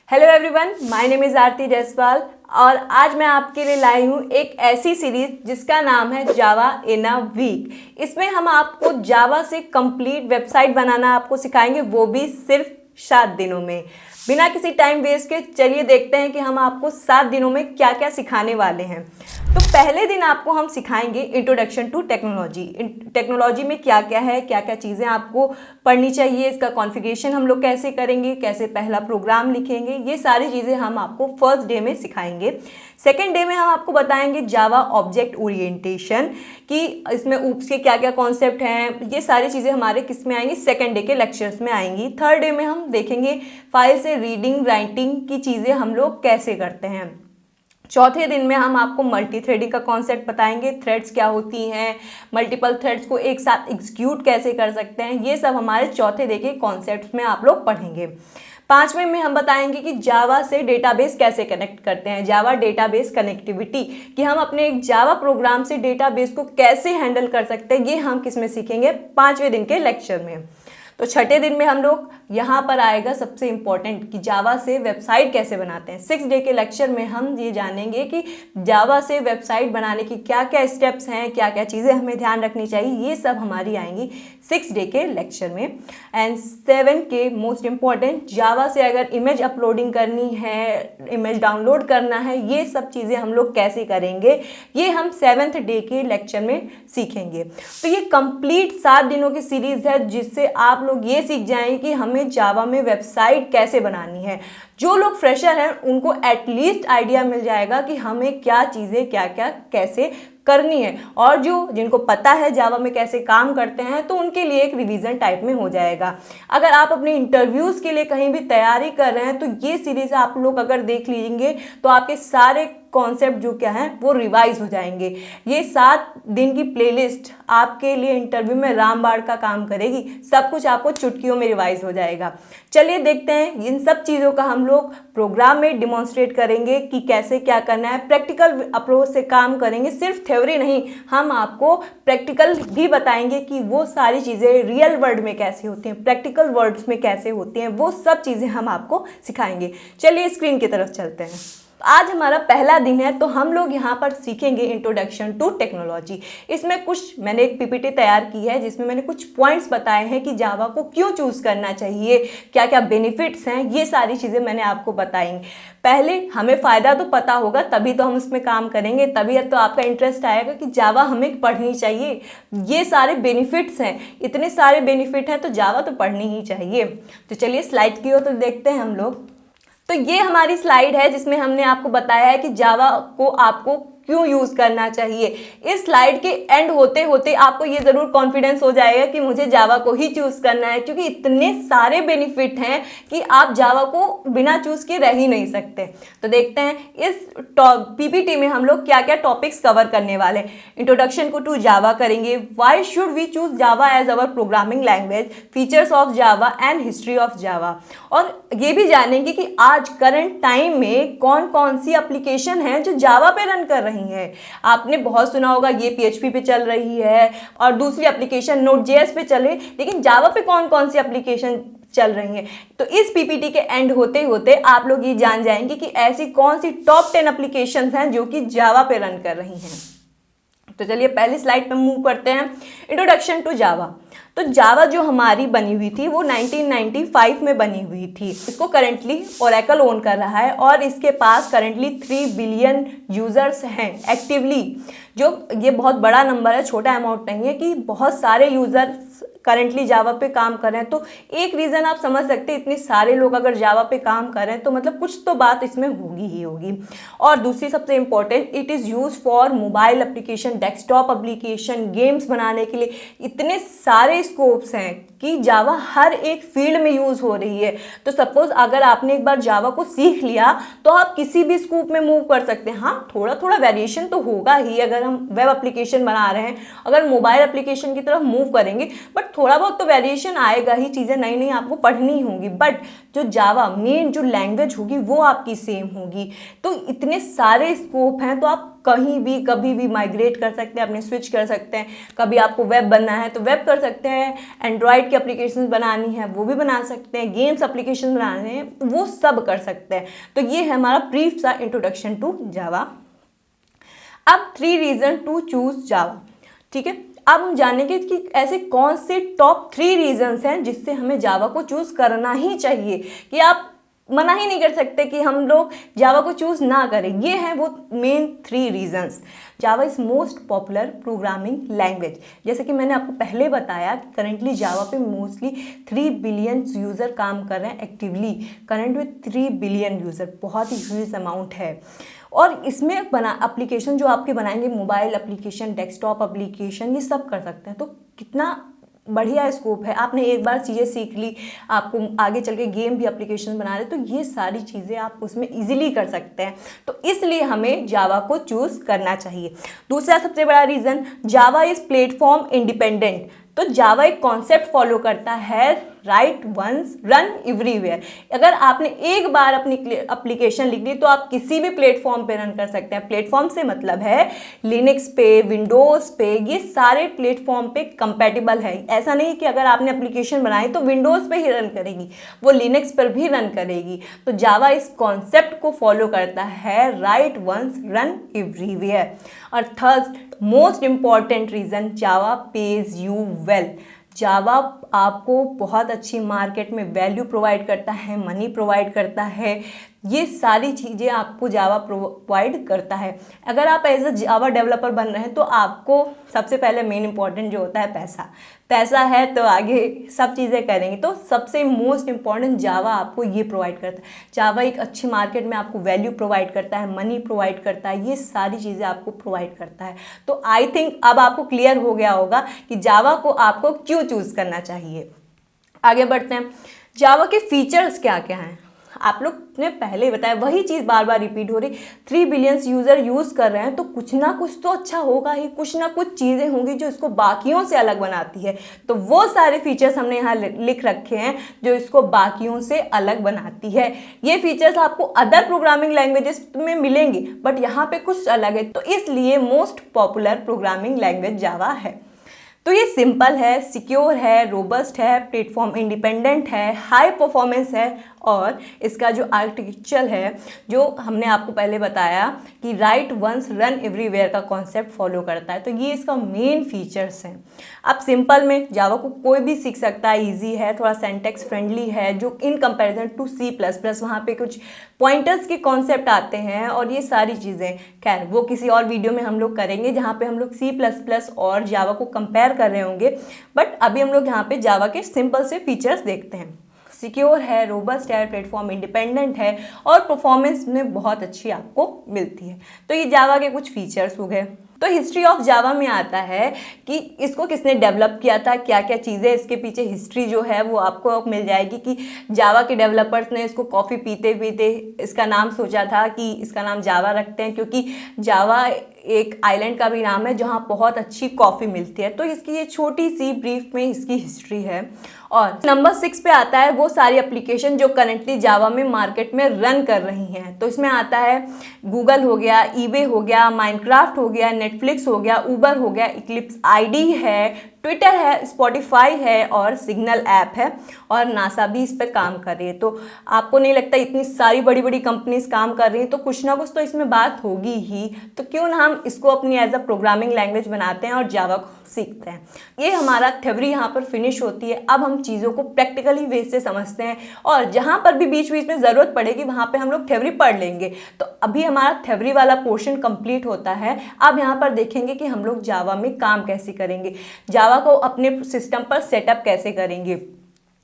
Hello everyone, my name is Aarti Jaiswal और आज मैं आपके लिए लाई हूँ एक ऐसी सीरीज जिसका नाम है जावा इन अ वीक। इसमें हम आपको जावा से कंप्लीट वेबसाइट बनाना आपको सिखाएंगे, वो भी सिर्फ 7 दिनों में, बिना किसी टाइम वेस्ट के। चलिए देखते हैं कि हम आपको 7 दिनों में क्या क्या सिखाने वाले हैं। तो पहले दिन आपको हम सिखाएंगे इंट्रोडक्शन टू टेक्नोलॉजी। टेक्नोलॉजी में क्या क्या है, क्या क्या चीज़ें आपको पढ़नी चाहिए, इसका कॉन्फ़िगरेशन हम लोग कैसे करेंगे, कैसे पहला प्रोग्राम लिखेंगे, ये सारी चीज़ें हम आपको फर्स्ट डे में सिखाएंगे। सेकेंड डे में हम आपको बताएंगे जावा ऑब्जेक्ट ओरिएंटेशन, कि इसमें ऊप्स के क्या क्या कॉन्सेप्ट हैं, ये सारी चीज़ें हमारे किस में आएंगी, सेकेंड डे के लेक्चर्स में आएंगी। थर्ड डे में हम देखेंगे फाइल से रीडिंग राइटिंग की चीज़ें हम लोग कैसे करते हैं। चौथे दिन में हम आपको मल्टी थ्रेडिंग का कॉन्सेप्ट बताएंगे, थ्रेड्स क्या होती हैं, मल्टीपल थ्रेड्स को एक साथ एग्जीक्यूट कैसे कर सकते हैं, ये सब हमारे चौथे डे के कॉन्सेप्ट्स में आप लोग पढ़ेंगे। पांचवें में हम बताएंगे कि जावा से डेटाबेस कैसे कनेक्ट करते हैं, जावा डेटाबेस कनेक्टिविटी, कि हम अपने एक जावा प्रोग्राम से डेटाबेस को कैसे हैंडल कर सकते हैं, ये हम किस में सीखेंगे, 5वें दिन के लेक्चर में। तो छठे दिन में हम लोग यहाँ पर आएगा सबसे इम्पॉर्टेंट, कि जावा से वेबसाइट कैसे बनाते हैं। 6 डे के लेक्चर में हम ये जानेंगे कि जावा से वेबसाइट बनाने की क्या क्या स्टेप्स हैं, क्या क्या चीज़ें हमें ध्यान रखनी चाहिए, ये सब हमारी आएंगी 6 डे के लेक्चर में। एंड 7 के मोस्ट इम्पॉर्टेंट, जावा से अगर इमेज अपलोडिंग करनी है, इमेज डाउनलोड करना है, ये सब चीज़ें हम लोग कैसे करेंगे, ये हम 7th डे के लेक्चर में सीखेंगे। तो ये कंप्लीट 7 दिनों की सीरीज़ है, जिससे आप लोग ये सीख जाएंगे कि हमें जावा में वेबसाइट कैसे बनानी है। जो लोग फ्रेशर हैं उनको एटलीस्ट आइडिया मिल जाएगा कि हमें क्या चीज़ें क्या क्या कैसे करनी है, और जो जिनको पता है जावा में कैसे काम करते हैं तो उनके लिए एक रिवीजन टाइप में हो जाएगा। अगर आप अपने इंटरव्यूज़ के लिए कहीं भी तैयारी कर रहे हैं तो ये सीरीज़ आप लोग अगर देख लीजिए तो आपके सारे कॉन्सेप्ट जो क्या है वो रिवाइज हो जाएंगे। ये 7 दिन की प्लेलिस्ट आपके लिए इंटरव्यू में रामबाण का काम करेगी, सब कुछ आपको चुटकियों में रिवाइज हो जाएगा। चलिए देखते हैं, इन सब चीज़ों का हम लोग प्रोग्राम में डिमॉन्स्ट्रेट करेंगे कि कैसे क्या करना है, प्रैक्टिकल अप्रोच से काम करेंगे, सिर्फ थ्योरी नहीं, हम आपको प्रैक्टिकल भी बताएंगे कि वो सारी चीज़ें रियल वर्ल्ड में कैसे होती हैं, प्रैक्टिकल वर्ड्स में कैसे होती हैं, वो सब चीज़ें हम आपको सिखाएंगे। चलिए स्क्रीन की तरफ चलते हैं। आज हमारा पहला दिन है, तो हम लोग यहाँ पर सीखेंगे इंट्रोडक्शन टू टेक्नोलॉजी। इसमें कुछ मैंने एक पीपीटी तैयार की है जिसमें मैंने कुछ पॉइंट्स बताए हैं कि जावा को क्यों चूज़ करना चाहिए, क्या क्या बेनिफिट्स हैं, ये सारी चीज़ें मैंने आपको बताएंगी। पहले हमें फ़ायदा तो पता होगा, तभी तो हम उसमें काम करेंगे, तभी तो आपका इंटरेस्ट आएगा कि जावा हमें पढ़नी चाहिए। ये सारे बेनिफिट्स हैं, इतने सारे बेनिफिट हैं तो जावा तो पढ़नी ही चाहिए। तो चलिए स्लाइड की ओर तो देखते हैं हम लोग। तो ये हमारी स्लाइड है जिसमें हमने आपको बताया है कि जावा को आपको क्यों यूज़ करना चाहिए। इस स्लाइड के एंड होते होते आपको ये ज़रूर कॉन्फिडेंस हो जाएगा कि मुझे जावा को ही चूज़ करना है, क्योंकि इतने सारे बेनिफिट हैं कि आप जावा को बिना चूज़ के रह ही नहीं सकते। तो देखते हैं इस पीपीटी में हम लोग क्या क्या टॉपिक्स कवर करने वाले हैं। इंट्रोडक्शन टू जावा करेंगे, why should we choose Java as our programming language, features of Java and history of Java, और ये भी जानेंगे कि आज करंट टाइम में कौन कौन सी एप्लीकेशन है जो जावा पे रन कर रही है। आपने बहुत सुना होगा ये PHP पे चल रही है और दूसरी एप्लीकेशन Node.js पे चले, लेकिन जावा पे कौन कौन सी एप्लीकेशन चल रही हैं। तो इस पीपीटी के एंड होते होते आप लोग ये जान जाएंगे कि ऐसी कौन सी टॉप 10 एप्लीकेशंस हैं जो कि जावा पे रन कर रही हैं। तो चलिए पहली स्लाइड पे मूव करते हैं, इंट्रोडक्शन टू जावा। तो जावा जो हमारी बनी हुई थी वो 1995 में बनी हुई थी। इसको करंटली ओरेकल ओन कर रहा है और इसके पास करंटली 3 बिलियन यूज़र्स हैं एक्टिवली, जो ये बहुत बड़ा नंबर है, छोटा अमाउंट नहीं है कि बहुत सारे यूज़र्स करंटली जावा पे काम कर रहे हैं। तो एक रीज़न आप समझ सकते हैं, इतने सारे लोग अगर जावा पे काम कर रहे हैं तो मतलब कुछ तो बात इसमें होगी ही होगी। और दूसरी सबसे important, it is use for mobile application, desktop application, games बनाने के लिए इतने सारे स्कोप्स हैं कि जावा हर एक फील्ड में यूज़ हो रही है। तो सपोज अगर आपने एक बार जावा को सीख लिया तो आप किसी भी स्कोप में मूव कर सकते हैं। हाँ, थोड़ा थोड़ा वेरिएशन तो होगा ही, अगर हम वेब एप्लीकेशन बना रहे हैं, अगर मोबाइल एप्लीकेशन की तरफ मूव करेंगे, बट थोड़ा बहुत तो वेरिएशन आएगा ही, चीज़ें नई नई आपको पढ़नी होंगी, बट जो जावा मेन जो लैंग्वेज होगी वो आपकी सेम होगी। तो इतने सारे स्कोप हैं, तो आप कहीं भी कभी भी माइग्रेट कर सकते हैं, अपने स्विच कर सकते हैं। कभी आपको वेब बनना है तो वेब कर सकते हैं, एंड्रॉयड की एप्लीकेशन बनानी है वो भी बना सकते हैं, गेम्स एप्लीकेशन बनाने हैं वो सब कर सकते हैं। तो ये है हमारा ब्रीफ सा इंट्रोडक्शन टू जावा। अब 3 रीजन टू चूज जावा, ठीक है। अब हम जानेंगे कि ऐसे कौन से टॉप 3 रीजंस हैं जिससे हमें जावा को चूज करना ही चाहिए, कि आप मना ही नहीं कर सकते कि हम लोग जावा को चूज ना करें। ये हैं वो main 3 reasons. Java is most popular programming language. जैसे कि मैंने आपको पहले बताया कि करंटली जावा पे मोस्टली 3 बिलियन यूज़र काम कर रहे हैं एक्टिवली। करंट में 3 बिलियन यूज़र बहुत ही ह्यूज अमाउंट है। और इसमें बना एप्लीकेशन जो आपके बनाएंगे, मोबाइल एप्लीकेशन, डेस्कटॉप एप्लीकेशन, ये सब कर सकते हैं। तो कितना बढ़िया स्कोप है। आपने एक बार चीज़ें सीख ली, आपको आगे चल के गेम भी एप्लीकेशन बना रहे, तो ये सारी चीज़ें आप उसमें इजीली कर सकते हैं। तो इसलिए हमें जावा को चूज़ करना चाहिए। दूसरा सबसे बड़ा reason, Java is platform independent. तो जावा एक कॉन्सेप्ट फॉलो करता है, राइट वंस रन एवरीवेयर। अगर आपने एक बार अपनी एप्लीकेशन लिख ली तो आप किसी भी प्लेटफॉर्म पे रन कर सकते हैं। प्लेटफॉर्म से मतलब है लिनक्स पे, विंडोज़ पे, ये सारे प्लेटफॉर्म पे कंपैटिबल है। ऐसा नहीं कि अगर आपने एप्लीकेशन बनाई तो विंडोज़ पे ही रन करेगी, वो लिनक्स पर भी रन करेगी। तो जावा इस कॉन्सेप्ट को फॉलो करता है, राइट वंस रन एवरीवेयर। और third most important reason, Java page you well. Java आपको बहुत अच्छी मार्केट में वैल्यू प्रोवाइड करता है, मनी प्रोवाइड करता है, ये सारी चीज़ें आपको जावा प्रोवाइड करता है। अगर आप एज अ जावा डेवलपर बन रहे हैं तो आपको सबसे पहले मेन इंपॉर्टेंट जो होता है पैसा। पैसा है तो आगे सब चीज़ें करेंगे। तो सबसे मोस्ट इंपॉर्टेंट जावा आपको ये प्रोवाइड करता है। जावा एक अच्छी मार्केट में आपको वैल्यू प्रोवाइड करता है, मनी प्रोवाइड करता है, ये सारी चीज़ें आपको प्रोवाइड करता है। तो आई थिंक अब आपको क्लियर हो गया होगा कि जावा को आपको क्यों चूज़ करना चाहिए। आगे बढ़ते हैं, जावा के फीचर्स क्या क्या हैं। आप लोग ने पहले ही बताया, वही चीज़ बार बार रिपीट हो रही। 3 बिलियन यूज़र यूज़ कर रहे हैं तो कुछ ना कुछ तो अच्छा होगा ही, कुछ ना कुछ चीज़ें होंगी जो इसको बाकियों से अलग बनाती है। तो वो सारे फीचर्स हमने यहाँ लिख रखे हैं जो इसको बाकियों से अलग बनाती है। ये फीचर्स आपको अदर प्रोग्रामिंग लैंग्वेजेस में मिलेंगे बट यहाँ पे कुछ अलग है, तो इसलिए मोस्ट पॉपुलर प्रोग्रामिंग लैंग्वेज जावा है। तो ये सिंपल है, सिक्योर है, रोबस्ट है, प्लेटफॉर्म इंडिपेंडेंट है, हाई परफॉर्मेंस है, और इसका जो आर्किटेक्चर है जो हमने आपको पहले बताया कि राइट वंस रन एवरीवेयर का कॉन्सेप्ट फॉलो करता है। तो ये इसका मेन फीचर्स हैं। अब सिंपल में जावा को कोई भी सीख सकता है, इजी है, थोड़ा सेंटेक्स फ्रेंडली है, जो इन कंपैरिजन टू C++, वहाँ पे कुछ पॉइंटर्स के कॉन्सेप्ट आते हैं और ये सारी चीज़ें, खैर वो किसी और वीडियो में हम लोग करेंगे जहाँ पे हम लोग C++ और जावा को कंपेयर कर रहे होंगे। बट अभी हम लोग यहाँ पे जावा के सिंपल से फीचर्स देखते हैं। सिक्योर है, रोबस्ट है, प्लेटफॉर्म इंडिपेंडेंट है और परफॉर्मेंस में बहुत अच्छी आपको मिलती है। तो ये जावा के कुछ फीचर्स हो गए। तो हिस्ट्री ऑफ जावा में आता है कि इसको किसने डेवलप किया था, क्या क्या चीज़ें इसके पीछे हिस्ट्री जो है वो आपको मिल जाएगी। कि जावा के डेवलपर्स ने इसको कॉफ़ी पीते पीते इसका नाम सोचा था कि इसका नाम जावा रखते हैं, क्योंकि जावा एक आइलैंड का भी नाम है जहाँ बहुत अच्छी कॉफ़ी मिलती है। तो इसकी ये छोटी सी ब्रीफ में इसकी हिस्ट्री है। और नंबर 6 पे आता है वो सारी एप्लीकेशन जो करंटली जावा में मार्केट में रन कर रही हैं। तो इसमें आता है गूगल हो गया, ईबे हो गया, माइनक्राफ्ट हो गया, नेटफ्लिक्स हो गया, उबर हो गया, इक्लिप्स आईडी है, ट्विटर है, स्पॉटिफाई है और सिग्नल ऐप है, और नासा भी इस पर काम कर रही है। तो आपको नहीं लगता इतनी सारी बड़ी बड़ी कंपनीज काम कर रही हैं तो कुछ ना कुछ तो इसमें बात होगी ही। तो क्यों ना हम इसको अपनी एज अ प्रोग्रामिंग लैंग्वेज बनाते हैं और जावा को सीखते हैं। ये हमारा थ्योरी यहाँ पर फिनिश होती है। अब हम चीज़ों को प्रैक्टिकली वे से समझते हैं और जहाँ पर भी बीच बीच में ज़रूरत पड़ेगी वहाँ पे हम लोग थ्योरी पढ़ लेंगे। तो अभी हमारा थ्योरी वाला पोर्शन कंप्लीट होता है। अब यहाँ पर देखेंगे कि हम लोग जावा में काम कैसे करेंगे, जावा को अपने सिस्टम पर सेटअप कैसे करेंगे।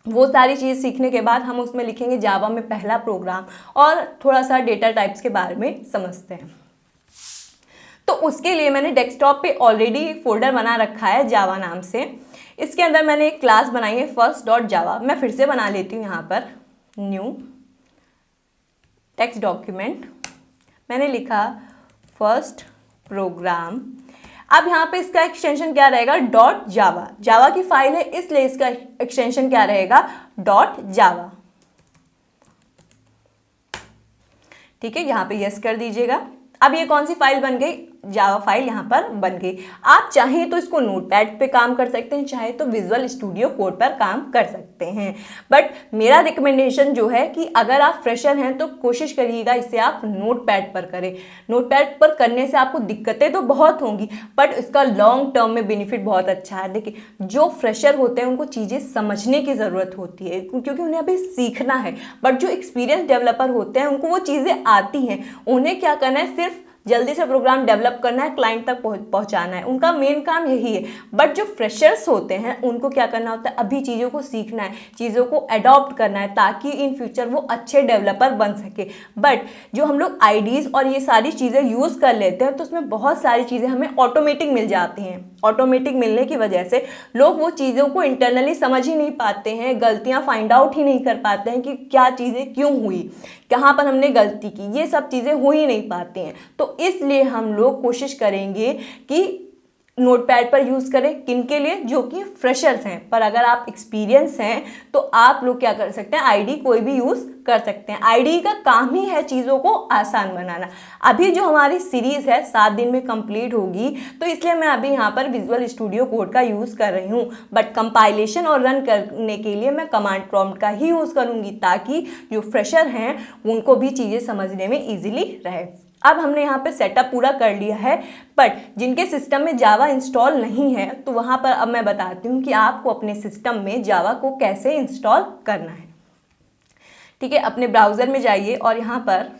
वो सारी चीज़ सीखने के बाद हम उसमें लिखेंगे जावा में पहला प्रोग्राम और थोड़ा सा डेटा टाइप्स के बारे में समझते हैं। तो उसके लिए मैंने डेस्कटॉप पे ऑलरेडी एक फोल्डर बना रखा है जावा नाम से। इसके अंदर मैंने एक क्लास बनाई है first.java। मैं फिर से बना लेती हूँ यहाँ पर न्यू टेक्स्ट डॉक्यूमेंट, मैंने लिखा फर्स्ट प्रोग्राम। अब यहाँ पे इसका एक्सटेंशन क्या रहेगा, .java। जावा की फाइल है इसलिए इसका एक्सटेंशन क्या रहेगा, .java। ठीक है, यहाँ पे यस कर दीजिएगा। अब ये कौन सी फाइल बन गई, जावा फाइल यहाँ पर बन गई। आप चाहें तो इसको नोटपैड पे काम कर सकते हैं, चाहे तो विजुअल स्टूडियो कोड पर काम कर सकते हैं। बट मेरा रिकमेंडेशन जो है कि अगर आप फ्रेशर हैं तो कोशिश करिएगा इसे आप नोटपैड पर करें। नोटपैड पर करने से आपको दिक्कतें तो बहुत होंगी बट इसका लॉन्ग टर्म में बेनिफिट बहुत अच्छा है। देखिए, जो फ्रेशर होते हैं उनको चीज़ें समझने की ज़रूरत होती है क्योंकि उन्हें अभी सीखना है, बट जो एक्सपीरियंस डेवलपर होते हैं उनको वो चीज़ें आती हैं। उन्हें क्या करना है, सिर्फ जल्दी से प्रोग्राम डेवलप करना है, क्लाइंट तक पहुंचाना है, उनका मेन काम यही है। बट जो फ्रेशर्स होते हैं उनको क्या करना होता है, अभी चीज़ों को सीखना है, चीज़ों को अडॉप्ट करना है ताकि इन फ्यूचर वो अच्छे डेवलपर बन सके। बट जो हम लोग आईडीज़ और ये सारी चीज़ें यूज़ कर लेते हैं तो उसमें बहुत सारी चीज़ें हमें ऑटोमेटिक मिल जाती हैं। ऑटोमेटिक मिलने की वजह से लोग वो चीज़ों को इंटरनली समझ ही नहीं पाते हैं, गलतियाँ फाइंड आउट ही नहीं कर पाते हैं कि क्या चीज़ें क्यों हुई, कहाँ पर हमने गलती की, ये सब चीज़ें हो ही नहीं पाती हैं। तो इसलिए हम लोग कोशिश करेंगे कि नोटपैड पर यूज़ करें। किनके लिए, जो कि फ्रेशर्स हैं। पर अगर आप एक्सपीरियंस हैं तो आप लोग क्या कर सकते हैं, आईडी कोई भी यूज़ कर सकते हैं। आईडी का काम ही है चीज़ों को आसान बनाना। अभी जो हमारी सीरीज़ है 7 दिन में कंप्लीट होगी, तो इसलिए मैं अभी यहाँ पर विजुअल स्टूडियो कोड का यूज़ कर रही हूँ। बट कंपाइलेशन और रन करने के लिए मैं कमांड प्रॉम्प्ट का ही यूज़ करूँगी ताकि जो फ्रेशर हैं उनको भी चीज़ें समझने में ईजिली रहे। अब हमने यहाँ पे सेटअप पूरा कर लिया है, बट जिनके सिस्टम में जावा इंस्टॉल नहीं है तो वहाँ पर अब मैं बताती हूँ कि आपको अपने सिस्टम में जावा को कैसे इंस्टॉल करना है। ठीक है, अपने ब्राउज़र में जाइए और यहाँ पर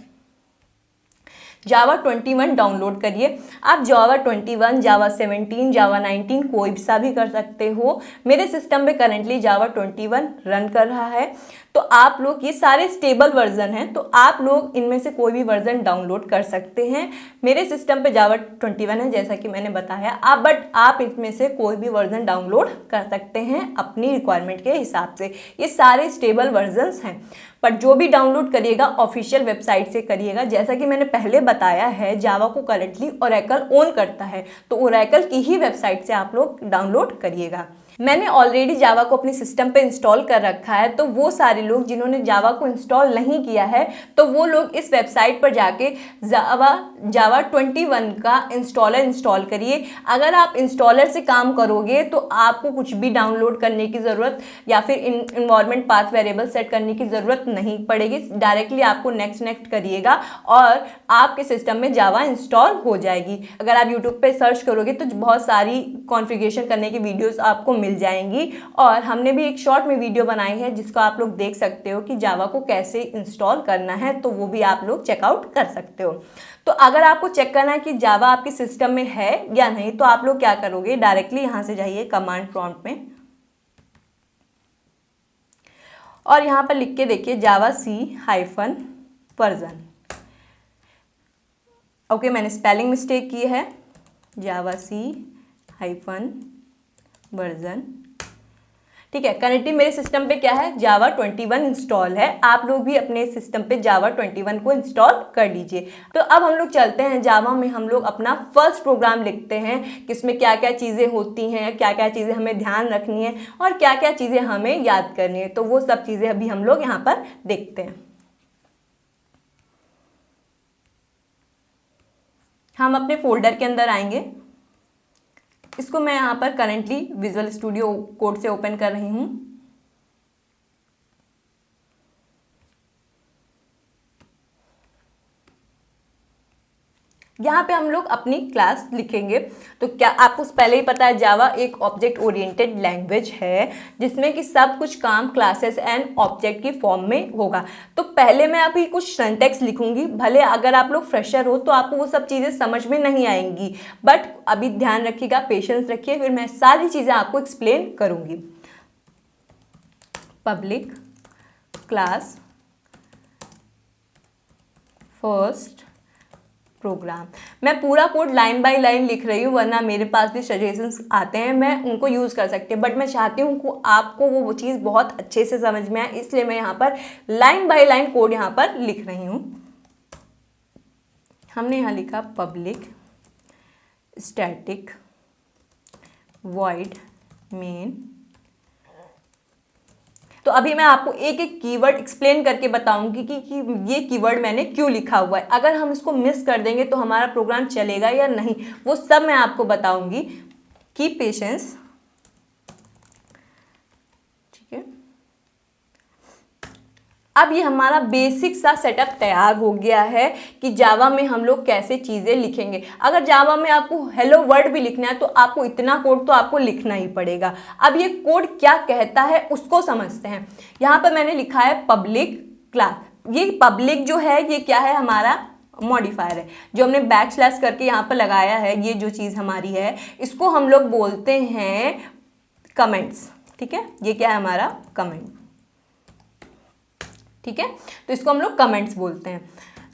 जावा 21 डाउनलोड करिए। आप जावा 21, जावा 17, जावा 19 कोई सा भी कर सकते हो। मेरे सिस्टम में करेंटली जावा 21 रन कर रहा है। तो आप लोग, ये सारे स्टेबल वर्जन हैं, तो आप लोग इनमें से कोई भी वर्जन डाउनलोड कर सकते हैं। मेरे सिस्टम पे जावा 21 है जैसा कि मैंने बताया, बट आप इसमें से कोई भी वर्जन डाउनलोड कर सकते हैं अपनी रिक्वायरमेंट के हिसाब से। ये सारे स्टेबल वर्जन्स हैं, पर जो भी डाउनलोड करिएगा ऑफिशियल वेबसाइट से करिएगा। जैसा कि मैंने पहले बताया है, जावा को करंटली ओरेकल ओन करता है, तो ओरेकल की ही वेबसाइट से आप लोग डाउनलोड करिएगा। मैंने ऑलरेडी जावा को अपने सिस्टम पे इंस्टॉल कर रखा है, तो वो सारे लोग जिन्होंने जावा को इंस्टॉल नहीं किया है तो वो लोग इस वेबसाइट पर जाके जावा 21 का इंस्टॉलर इंस्टॉल करिए। अगर आप इंस्टॉलर से काम करोगे तो आपको कुछ भी डाउनलोड करने की ज़रूरत या फिर इन्वायरमेंट पाथ वेरिएबल सेट करने की ज़रूरत नहीं पड़ेगी। डायरेक्टली आपको नेक्स्ट करिएगा और आपके सिस्टम में जावा इंस्टॉल हो जाएगी। अगर आप यूट्यूब पे सर्च करोगे तो बहुत सारी कॉन्फ़िगरेशन करने की वीडियोस आपको मिल जाएंगी, और हमने भी एक शॉर्ट में वीडियो बनाई है जिसको आप लोग देख सकते हो कि जावा को कैसे इंस्टॉल करना है, तो वो भी आप लोग चेकआउट कर सकते हो। तो अगर आपको चेक करना है कि जावा आपके सिस्टम में है या नहीं, तो आप लोग क्या करोगे, डायरेक्टली यहाँ से जाइए कमांड प्रॉम्प्ट में और यहाँ पर लिख के देखिए जावा C-वर्जन। ओके, मैंने स्पेलिंग मिस्टेक की है, जावा C-वर्जन। ठीक है, करेंटली मेरे सिस्टम पे क्या है, जावा 21 इंस्टॉल है। आप लोग भी अपने सिस्टम पे जावा 21 को इंस्टॉल कर लीजिए। तो अब हम लोग चलते हैं जावा में, हम लोग अपना फर्स्ट प्रोग्राम लिखते हैं कि इसमें क्या क्या चीज़ें होती हैं, क्या क्या चीज़ें हमें ध्यान रखनी है और क्या क्या चीज़ें हमें याद करनी है। तो वो सब चीज़ें अभी हम लोग यहाँ पर देखते हैं। हम अपने फोल्डर के अंदर आएंगे। इसको मैं यहाँ पर करेंटली विजुअल स्टूडियो कोड से ओपन कर रही हूँ। यहाँ पे हम लोग अपनी क्लास लिखेंगे। तो क्या आपको पहले ही पता है, जावा एक ऑब्जेक्ट ओरिएंटेड लैंग्वेज है जिसमें कि सब कुछ काम क्लासेस एंड ऑब्जेक्ट की फॉर्म में होगा। तो पहले मैं अभी कुछ सिंटैक्स लिखूंगी, भले अगर आप लोग फ्रेशर हो तो आपको वो सब चीज़ें समझ में नहीं आएंगी, बट अभी ध्यान रखिएगा, पेशेंस रखिए, फिर मैं सारी चीज़ें आपको एक्सप्लेन करूँगी। पब्लिक क्लास फर्स्ट प्रोग्राम, मैं पूरा कोड लाइन बाय लाइन लिख रही हूँ, वरना मेरे पास भी सजेशंस आते हैं, मैं उनको यूज़ कर सकती हूँ, बट मैं चाहती हूँ कि आपको वो चीज़ बहुत अच्छे से समझ में आए, इसलिए मैं यहाँ पर लाइन बाय लाइन कोड यहाँ पर लिख रही हूँ। हमने यहाँ लिखा पब्लिक स्टैटिक वॉइड मेन। तो अभी मैं आपको एक एक कीवर्ड एक्सप्लेन करके बताऊंगी कि ये कीवर्ड मैंने क्यों लिखा हुआ है। अगर हम इसको मिस कर देंगे तो हमारा प्रोग्राम चलेगा या नहीं, वो सब मैं आपको बताऊंगी। कीप पेशेंस, ठीक है। अब ये हमारा बेसिक सा सेटअप तैयार हो गया है कि जावा में हम लोग कैसे चीज़ें लिखेंगे। अगर जावा में आपको हेलो वर्ल्ड भी लिखना है तो आपको इतना कोड तो आपको लिखना ही पड़ेगा। अब ये कोड क्या कहता है उसको समझते हैं। यहाँ पर मैंने लिखा है पब्लिक क्लास। ये पब्लिक जो है ये क्या है, हमारा मॉडिफायर है जो हमने बैकस्लैश करके यहाँ पर लगाया है। ये जो चीज़ हमारी है इसको हम लोग बोलते हैं कमेंट्स, ठीक है। ये क्या है, हमारा कमेंट, ठीक है। तो इसको हम लोग कमेंट्स बोलते हैं।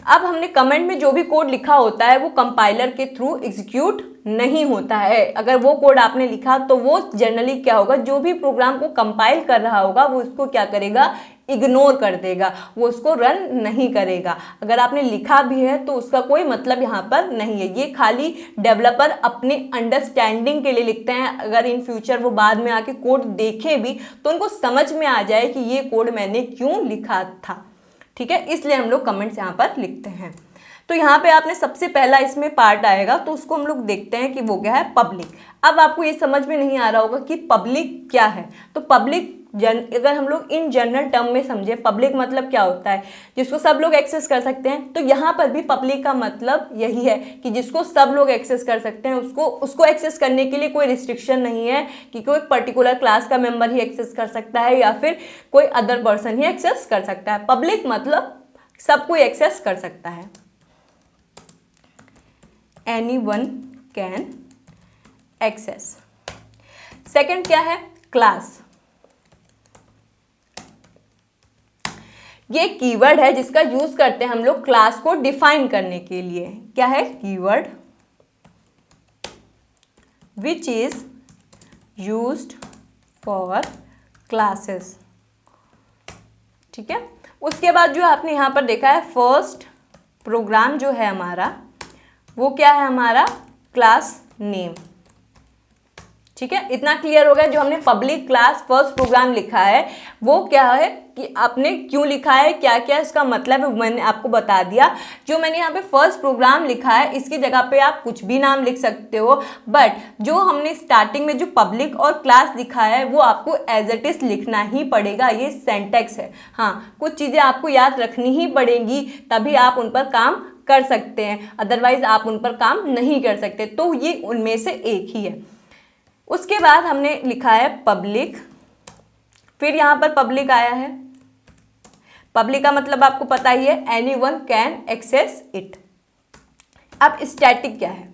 अब हमने कमेंट में जो भी कोड लिखा होता है वो कंपाइलर के थ्रू एग्जीक्यूट नहीं होता है। अगर वो कोड आपने लिखा तो वो जनरली क्या होगा, जो भी प्रोग्राम को कंपाइल कर रहा होगा वो उसको क्या करेगा, इग्नोर कर देगा, वो उसको रन नहीं करेगा। अगर आपने लिखा भी है तो उसका कोई मतलब यहाँ पर नहीं है। ये खाली डेवलपर अपने अंडरस्टैंडिंग के लिए लिखते हैं। अगर इन फ्यूचर वो बाद में आके कोड देखें भी तो उनको समझ में आ जाए कि ये कोड मैंने क्यों लिखा था, ठीक है। इसलिए हम लोग कमेंट्स यहाँ पर लिखते हैं। तो यहाँ पे आपने सबसे पहला इसमें पार्ट आएगा तो उसको हम लोग देखते हैं कि वो क्या है, पब्लिक। अब आपको ये समझ में नहीं आ रहा होगा कि पब्लिक क्या है। तो पब्लिक अगर हम लोग इन जनरल टर्म में समझे, पब्लिक मतलब क्या होता है, जिसको सब लोग एक्सेस कर सकते हैं। तो यहाँ पर भी पब्लिक का मतलब यही है कि जिसको सब लोग एक्सेस कर सकते हैं, उसको एक्सेस करने के लिए कोई रिस्ट्रिक्शन नहीं है कि कोई पर्टिकुलर क्लास का मेंबर ही एक्सेस कर सकता है या फिर कोई अदर पर्सन ही एक्सेस कर सकता है। पब्लिक मतलब सब कोई एक्सेस कर सकता है। Anyone can access। सेकंड क्या है, क्लास। ये कीवर्ड है जिसका यूज करते हैं हम लोग क्लास को डिफाइन करने के लिए। क्या है, keyword which is used for classes, ठीक है। उसके बाद जो आपने यहां पर देखा है फर्स्ट प्रोग्राम जो है हमारा वो क्या है, हमारा क्लास नेम, ठीक है। इतना क्लियर हो गया। जो हमने पब्लिक क्लास फर्स्ट प्रोग्राम लिखा है वो क्या है कि आपने क्यों लिखा है, क्या क्या इसका मतलब है, मैंने आपको बता दिया। जो मैंने यहाँ पे फर्स्ट प्रोग्राम लिखा है इसकी जगह पे आप कुछ भी नाम लिख सकते हो, बट जो हमने स्टार्टिंग में जो पब्लिक और क्लास लिखा है वो आपको एज इट इज लिखना ही पड़ेगा। ये सेंटेक्स है। हाँ, कुछ चीज़ें आपको याद रखनी ही पड़ेंगी तभी आप उन पर काम कर सकते हैं, अदरवाइज आप उन पर काम नहीं कर सकते। तो ये उनमें से एक ही है। उसके बाद हमने लिखा है पब्लिक, फिर यहाँ पर पब्लिक आया है। पब्लिक का मतलब आपको पता ही है, एनीवन कैन एक्सेस इट। अब स्टैटिक क्या है,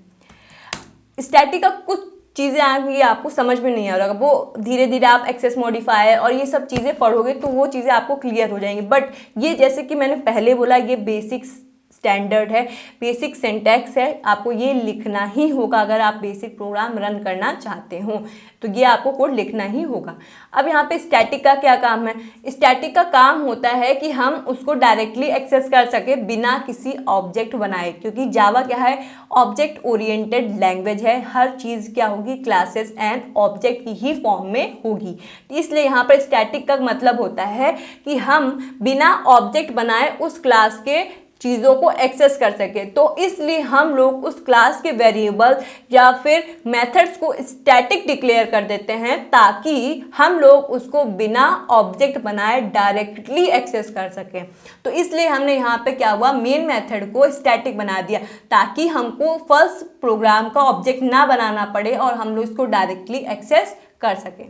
स्टैटिक का कुछ चीज़ें आएंगी आपको समझ में नहीं आ रहा, वो धीरे धीरे आप एक्सेस मॉडिफायर और ये सब चीज़ें पढ़ोगे तो वो चीज़ें आपको क्लियर हो जाएंगी। बट ये जैसे कि मैंने पहले बोला, ये बेसिक स्टैंडर्ड है, बेसिक सिंटैक्स है, आपको ये लिखना ही होगा। अगर आप बेसिक प्रोग्राम रन करना चाहते हो तो ये आपको कोड लिखना ही होगा। अब यहाँ पे स्टैटिक का क्या काम है, स्टैटिक का काम होता है कि हम उसको डायरेक्टली एक्सेस कर सके बिना किसी ऑब्जेक्ट बनाए, क्योंकि जावा क्या है, ऑब्जेक्ट ओरिएंटेड लैंग्वेज है। हर चीज़ क्या होगी, क्लासेस एंड ऑब्जेक्ट की ही फॉर्म में होगी। इसलिए यहाँ पर स्टैटिक का मतलब होता है कि हम बिना ऑब्जेक्ट बनाए उस क्लास के चीज़ों को एक्सेस कर सके। तो इसलिए हम लोग उस क्लास के वेरिएबल या फिर मेथड्स को स्टैटिक डिक्लेयर कर देते हैं ताकि हम लोग उसको बिना ऑब्जेक्ट बनाए डायरेक्टली एक्सेस कर सकें। तो इसलिए हमने यहाँ पे क्या हुआ, मेन मेथड को स्टैटिक बना दिया ताकि हमको फर्स्ट प्रोग्राम का ऑब्जेक्ट ना बनाना पड़े और हम लोग इसको डायरेक्टली एक्सेस कर सकें।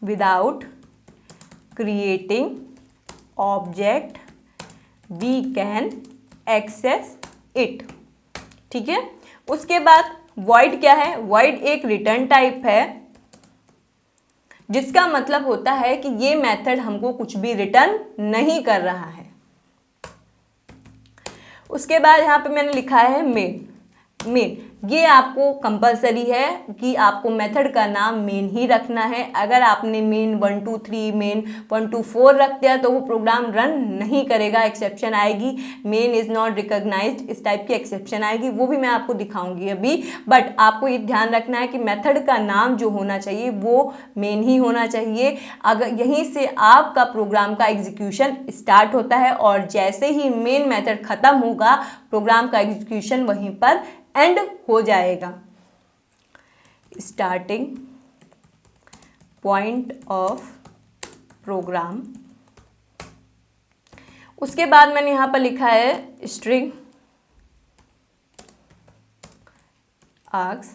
Without creating object we can access it, ठीक है। उसके बाद void क्या है, void एक रिटर्न टाइप है जिसका मतलब होता है कि ये मेथड हमको कुछ भी रिटर्न नहीं कर रहा है। उसके बाद यहाँ पे मैंने लिखा है मेन। ये आपको कंपलसरी है कि आपको मेथड का नाम मेन ही रखना है। अगर आपने मेन 1 2 3 मेन 1 2 4 रख दिया तो वो प्रोग्राम रन नहीं करेगा, एक्सेप्शन आएगी, मेन इज़ नॉट रिकॉग्नाइज्ड, इस टाइप की एक्सेप्शन आएगी, वो भी मैं आपको दिखाऊंगी अभी। बट आपको ये ध्यान रखना है कि मेथड का नाम जो होना चाहिए वो मेन ही होना चाहिए। अगर यहीं से आपका प्रोग्राम का एग्जीक्यूशन स्टार्ट होता है और जैसे ही मेन मेथड खत्म होगा प्रोग्राम का एग्जीक्यूशन वहीं पर एंड हो जाएगा। Starting point of program. उसके बाद मैंने यहां पर लिखा है स्ट्रिंग आर्ग्स।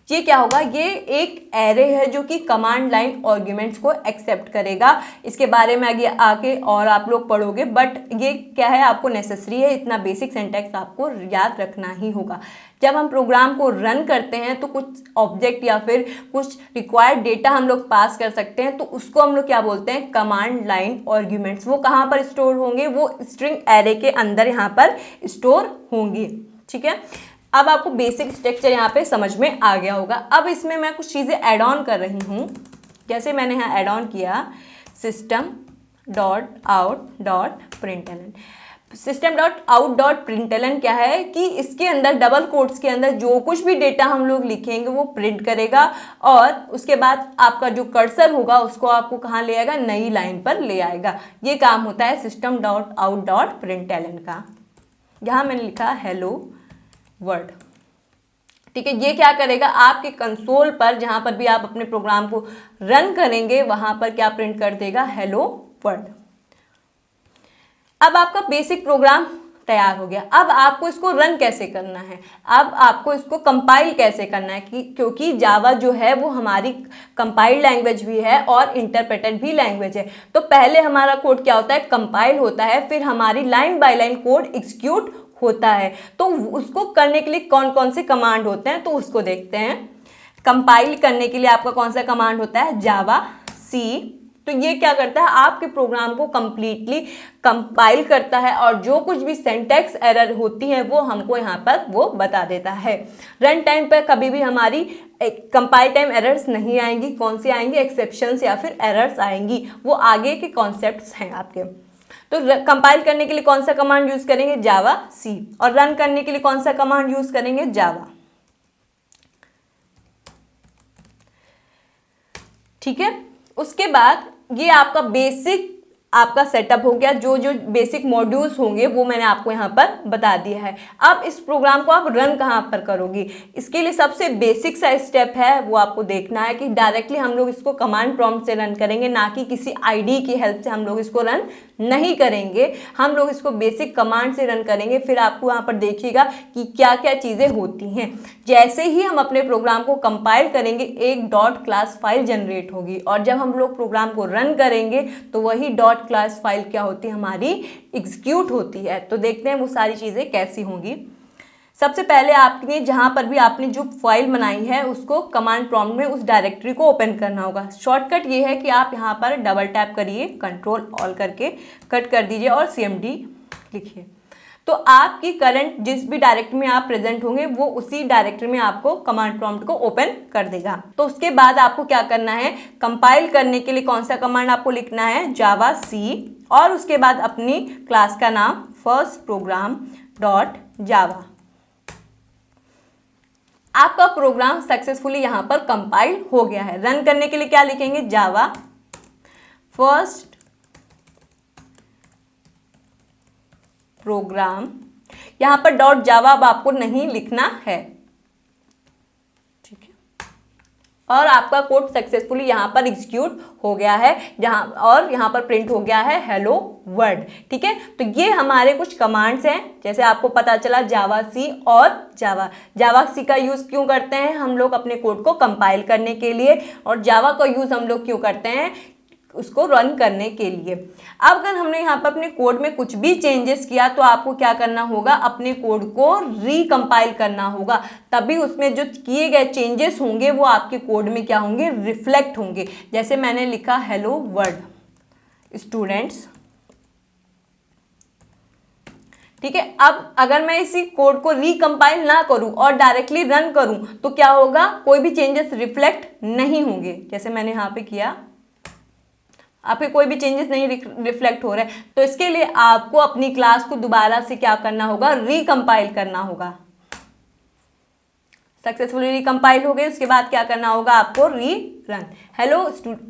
ये क्या होगा, ये एक एरे है जो कि कमांड लाइन आर्ग्यूमेंट्स को एक्सेप्ट करेगा। इसके बारे में आगे आके और आप लोग पढ़ोगे, बट ये क्या है आपको नेसेसरी है, इतना बेसिक सिंटैक्स आपको याद रखना ही होगा। जब हम प्रोग्राम को रन करते हैं तो कुछ ऑब्जेक्ट या फिर कुछ रिक्वायर्ड डेटा हम लोग पास कर सकते हैं, तो उसको हम लोग क्या बोलते हैं, कमांड लाइन आर्ग्यूमेंट्स। वो कहाँ पर स्टोर होंगे, वो स्ट्रिंग एरे के अंदर यहाँ पर स्टोर होंगी। ठीक है, अब आपको बेसिक स्ट्रक्चर यहाँ पे समझ में आ गया होगा। अब इसमें मैं कुछ चीज़ें ऐड ऑन कर रही हूँ। जैसे मैंने यहाँ ऐड ऑन किया system dot out dot println. system dot out dot println क्या है कि इसके अंदर डबल कोट्स के अंदर जो कुछ भी डेटा हम लोग लिखेंगे वो प्रिंट करेगा और उसके बाद आपका जो कर्सर होगा उसको आपको कहाँ ले आएगा, नई लाइन पर ले आएगा। ये काम होता है system dot out dot println का। यहाँ मैंने लिखा हेलो वर्ड। ठीक है, ये क्या करेगा, आपके कंसोल पर जहां पर भी आप अपने प्रोग्राम को रन करेंगे वहां पर क्या प्रिंट कर देगा, हेलो वर्ड। अब आपका बेसिक प्रोग्राम तैयार हो गया। अब आपको इसको रन कैसे करना है, अब आपको इसको कंपाइल कैसे करना है क्योंकि जावा जो है वो हमारी कंपाइल्ड लैंग्वेज भी है और इंटरप्रेटेड भी लैंग्वेज है। तो पहले हमारा कोड क्या होता है, कंपाइल होता है, फिर हमारी line by line code execute होता है। तो उसको करने के लिए कौन कौन से कमांड होते हैं तो उसको देखते हैं। कंपाइल करने के लिए आपका कौन सा कमांड होता है, जावा सी। तो ये क्या करता है, आपके प्रोग्राम को कंप्लीटली कंपाइल करता है और जो कुछ भी सिंटैक्स एरर होती है वो हमको यहाँ पर वो बता देता है। रन टाइम पर कभी भी हमारी कंपाइल टाइम एरर्स नहीं आएंगी। कौन सी आएंगी, एक्सेप्शंस या फिर एरर्स आएंगी, वो आगे के कॉन्सेप्ट्स हैं आपके। तो कंपाइल करने के लिए कौन सा कमांड यूज करेंगे, जावा सी, और रन करने के लिए कौन सा कमांड यूज करेंगे, जावा। ठीक है, उसके बाद ये आपका बेसिक आपका सेटअप हो गया। जो जो बेसिक मॉड्यूल्स होंगे वो मैंने आपको यहाँ पर बता दिया है। अब इस प्रोग्राम को आप रन कहाँ पर करोगे, इसके लिए सबसे बेसिक सा स्टेप है वो आपको देखना है कि डायरेक्टली हम लोग इसको कमांड प्रॉम्प्ट से रन करेंगे, ना कि किसी आईडी की हेल्प से हम लोग इसको रन नहीं करेंगे। हम लोग इसको बेसिक कमांड से रन करेंगे। फिर आपको यहाँ पर देखिएगा कि क्या क्या चीज़ें होती हैं। जैसे ही हम अपने प्रोग्राम को कंपाइल करेंगे एक डॉट क्लास फाइल जनरेट होगी और जब हम लोग प्रोग्राम को रन करेंगे तो वही डॉट क्लास फाइल क्या होती है, हमारी एग्जीक्यूट होती है। तो देखते हैं वो सारी चीज़ें कैसी होंगी। सबसे पहले आपने जहां पर भी आपने जो फाइल बनाई है उसको कमांड प्रॉम्प्ट में उस डायरेक्टरी को ओपन करना होगा। शॉर्टकट ये है कि आप यहां पर डबल टैप करिए, कंट्रोल ऑल करके कट कर दीजिए और CMD लिखिए। तो आपकी करंट जिस भी डायरेक्टरी में आप प्रेजेंट होंगे वो उसी डायरेक्टरी में आपको कमांड प्रॉम्प्ट को ओपन कर देगा। तो उसके बाद आपको क्या करना है, कंपाइल करने के लिए कौन सा कमांड आपको लिखना है, जावा सी, और उसके बाद अपनी क्लास का नाम फर्स्ट प्रोग्राम डॉट जावा। आपका प्रोग्राम सक्सेसफुली यहां पर कंपाइल हो गया है। रन करने के लिए क्या लिखेंगे, जावा फर्स्ट प्रोग्राम, यहां पर डॉट जावा अब आपको नहीं लिखना है। ठीक है, और आपका कोड सक्सेसफुली यहां पर एग्जीक्यूट हो गया है, जहां और यहां पर प्रिंट हो गया है हेलो वर्ड। ठीक है, तो ये हमारे कुछ कमांड्स हैं। जैसे आपको पता चला जावा सी और जावा सी का यूज क्यों करते हैं हम लोग, अपने कोड को कंपाइल करने के लिए, और जावा का यूज हम लोग क्यों करते हैं, उसको रन करने के लिए। अब अगर हमने यहाँ पर अपने कोड में कुछ भी चेंजेस किया तो आपको क्या करना होगा, अपने कोड को रिकम्पाइल करना होगा, तभी उसमें जो किए गए चेंजेस होंगे वो आपके कोड में क्या होंगे, रिफ्लेक्ट होंगे। जैसे मैंने लिखा हेलो वर्ड स्टूडेंट्स, ठीक है। अब अगर मैं इसी कोड को रिकम्पाइल ना करूं और डायरेक्टली रन करूं तो क्या होगा, कोई भी चेंजेस रिफ्लेक्ट नहीं होंगे। जैसे मैंने यहाँ पे किया, आपके कोई भी चेंजेस नहीं रिफ्लेक्ट हो रहे हैं। तो इसके लिए आपको अपनी क्लास को दोबारा से क्या करना होगा, रिकम्पाइल करना होगा। सक्सेसफुली रिकम्पाइल हो गए, उसके बाद क्या करना होगा आपको, रीरन। हेलो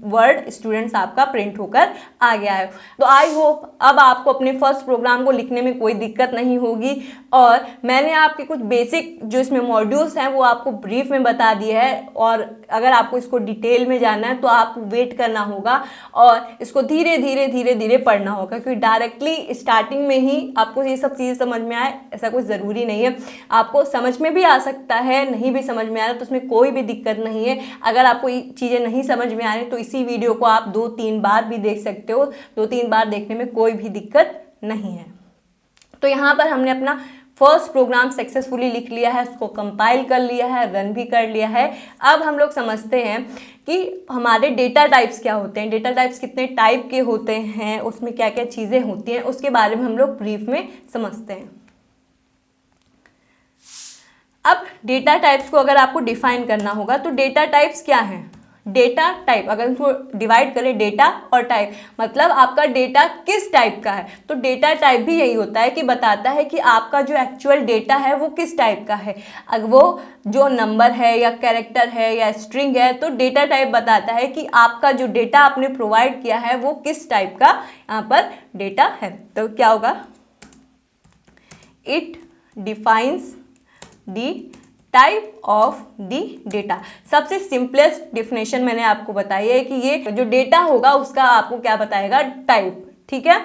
वर्ल्ड स्टूडेंट्स आपका प्रिंट होकर आ गया है। तो आई होप अब आपको अपने फर्स्ट प्रोग्राम को लिखने में कोई दिक्कत नहीं होगी और मैंने आपके कुछ बेसिक जो इसमें मॉड्यूल्स हैं वो आपको ब्रीफ में बता दिए है। और अगर आपको इसको डिटेल में जानना है तो आपको वेट करना होगा और इसको धीरे धीरे धीरे धीरे पढ़ना होगा, क्योंकि डायरेक्टली स्टार्टिंग में ही आपको ये सब चीज़ें समझ में आए ऐसा कुछ ज़रूरी नहीं है। आपको समझ में भी आ सकता है, नहीं भी समझ में आ रहा तो उसमें कोई भी दिक्कत नहीं है। अगर आपको ये चीज़ें नहीं समझ में आ रही तो इसी वीडियो को आप 2-3 बार भी देख सकते हो, 2-3 बार देखने में कोई भी दिक्कत नहीं है। तो यहाँ पर हमने अपना फर्स्ट प्रोग्राम सक्सेसफुली लिख लिया है, उसको कंपाइल कर लिया है, रन भी कर लिया है। अब हम लोग समझते हैं कि हमारे डेटा टाइप्स क्या होते हैं, डेटा टाइप्स कितने टाइप के होते हैं, उसमें क्या क्या चीज़ें होती हैं, उसके बारे में हम लोग ब्रीफ में समझते हैं। अब डेटा टाइप्स को अगर आपको डिफाइन करना होगा तो डेटा टाइप्स क्या हैं, डेटा टाइप अगर उसको डिवाइड करें डेटा और टाइप, मतलब आपका डेटा किस टाइप का है। तो डेटा टाइप भी यही होता है कि बताता है कि आपका जो एक्चुअल डेटा है वो किस टाइप का है। अगर वो जो नंबर है या कैरेक्टर है या स्ट्रिंग है तो डेटा टाइप बताता है कि आपका जो डेटा आपने प्रोवाइड किया है वो किस टाइप का यहाँ पर डेटा है। तो क्या होगा, it defines the type of the data. सबसे सिंपलेस्ट डिफिनेशन मैंने आपको बताई है कि ये जो डेटा होगा उसका आपको क्या बताएगा, टाइप। ठीक है।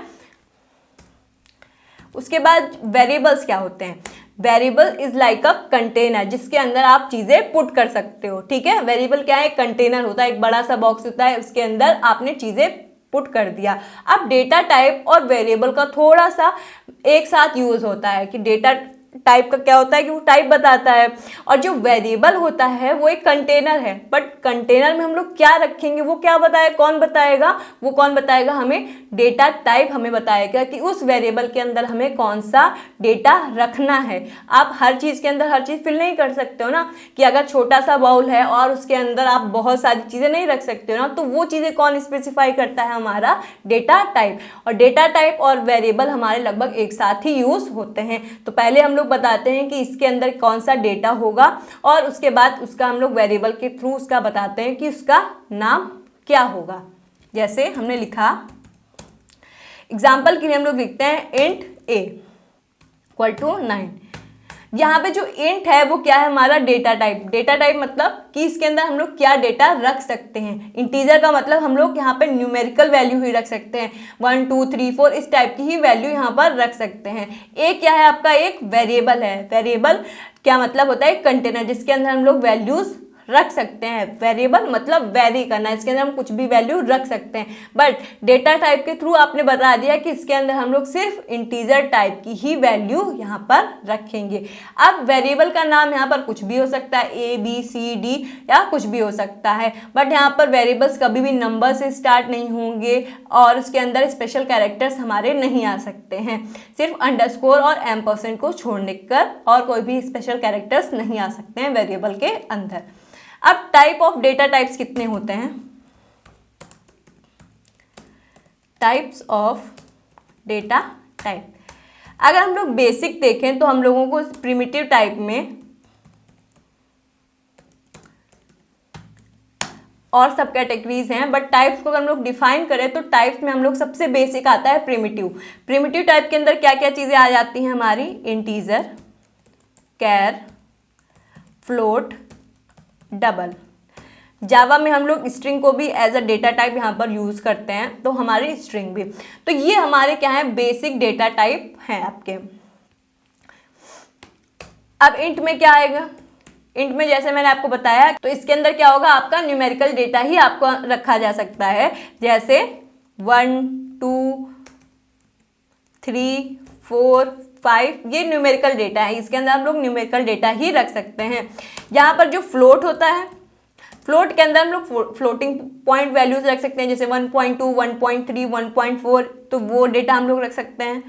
उसके बाद वेरिएबल्स क्या होते हैं, variable is like a container जिसके अंदर आप चीजें पुट कर सकते हो। ठीक है। वेरिएबल क्या है, कंटेनर होता है, एक बड़ा सा बॉक्स होता है, उसके अंदर आपने चीजें पुट कर दिया। अब डेटा टाइप और वेरिएबल का थोड़ा सा एक साथ यूज होता है कि डेटा टाइप का क्या होता है कि वो टाइप बताता है और जो वेरिएबल होता है वो एक कंटेनर है। बट कंटेनर में हम लोग क्या रखेंगे वो क्या बताए, कौन बताएगा, वो कौन बताएगा, हमें डेटा टाइप हमें बताएगा कि उस वेरिएबल के अंदर हमें कौन सा डेटा रखना है। आप हर चीज़ के अंदर हर चीज़ फिल नहीं कर सकते हो ना, कि अगर छोटा सा बाउल है और उसके अंदर आप बहुत सारी चीज़ें नहीं रख सकते हो ना, तो वो चीज़ें कौन स्पेसिफाई करता है, हमारा डेटा टाइप। और डेटा टाइप और वेरिएबल हमारे लगभग एक साथ ही यूज होते हैं। तो पहले हम लोग बताते हैं कि इसके अंदर कौन सा डेटा होगा और उसके बाद उसका हम लोग वेरिएबल के थ्रू उसका बताते हैं कि उसका नाम क्या होगा। जैसे हमने लिखा, एग्जाम्पल के लिए हम लोग लिखते हैं इंट a इक्वल टू 9। यहाँ पे जो इंट है वो क्या है, हमारा डेटा टाइप। डेटा टाइप मतलब कि इसके अंदर हम लोग क्या डेटा रख सकते हैं। इंटीजर का मतलब हम लोग यहाँ पे न्यूमेरिकल वैल्यू ही रख सकते हैं, 1 2 3 4 इस टाइप की ही वैल्यू यहाँ पर रख सकते हैं। एक क्या है आपका, एक वेरिएबल है। वेरिएबल क्या मतलब होता है, कंटेनर जिसके अंदर हम लोग वैल्यूज रख सकते हैं। वेरिएबल मतलब वेरी करना, इसके अंदर हम कुछ भी वैल्यू रख सकते हैं। बट डेटा टाइप के थ्रू आपने बता दिया कि इसके अंदर हम लोग सिर्फ इंटीजर टाइप की ही वैल्यू यहाँ पर रखेंगे। अब वेरिएबल का नाम यहाँ पर कुछ भी हो सकता है, ए बी सी डी या कुछ भी हो सकता है। बट यहाँ पर वेरिएबल्स कभी भी नंबर से स्टार्ट नहीं होंगे और उसके अंदर स्पेशल कैरेक्टर्स हमारे नहीं आ सकते हैं। सिर्फ अंडरस्कोर और एम्परसेंड को छोड़ने कर और कोई भी स्पेशल कैरेक्टर्स नहीं आ सकते हैं वेरिएबल के अंदर। अब टाइप ऑफ डेटा टाइप्स कितने होते हैं, टाइप्स ऑफ डेटा टाइप। अगर हम लोग बेसिक देखें तो हम लोगों को प्रिमिटिव टाइप में और सब कैटेगरीज हैं, बट टाइप्स को अगर हम लोग डिफाइन करें तो टाइप्स में हम लोग सबसे बेसिक आता है प्रिमिटिव। प्रिमिटिव टाइप के अंदर क्या क्या चीज़ें आ जाती हैं हमारी, इंटीजर, कैर, फ्लोट, डबल। जावा में हम लोग स्ट्रिंग को भी एज अ डेटा टाइप यहाँ पर यूज करते हैं, तो हमारी स्ट्रिंग भी। तो ये हमारे क्या है, बेसिक डेटा टाइप हैं आपके। अब इंट में क्या आएगा, इंट में जैसे मैंने आपको बताया तो इसके अंदर क्या होगा, आपका न्यूमेरिकल डेटा ही आपको रखा जा सकता है। जैसे 1 2 3 4 5 ये न्यूमेरिकल डेटा है, इसके अंदर हम लोग न्यूमेरिकल डेटा ही रख सकते हैं। यहाँ पर जो फ्लोट होता है, फ्लोट के अंदर हम लोग फ्लोटिंग पॉइंट वैल्यूज रख सकते हैं, जैसे 1.2 1.3 1.4, तो वो डेटा हम लोग रख सकते हैं।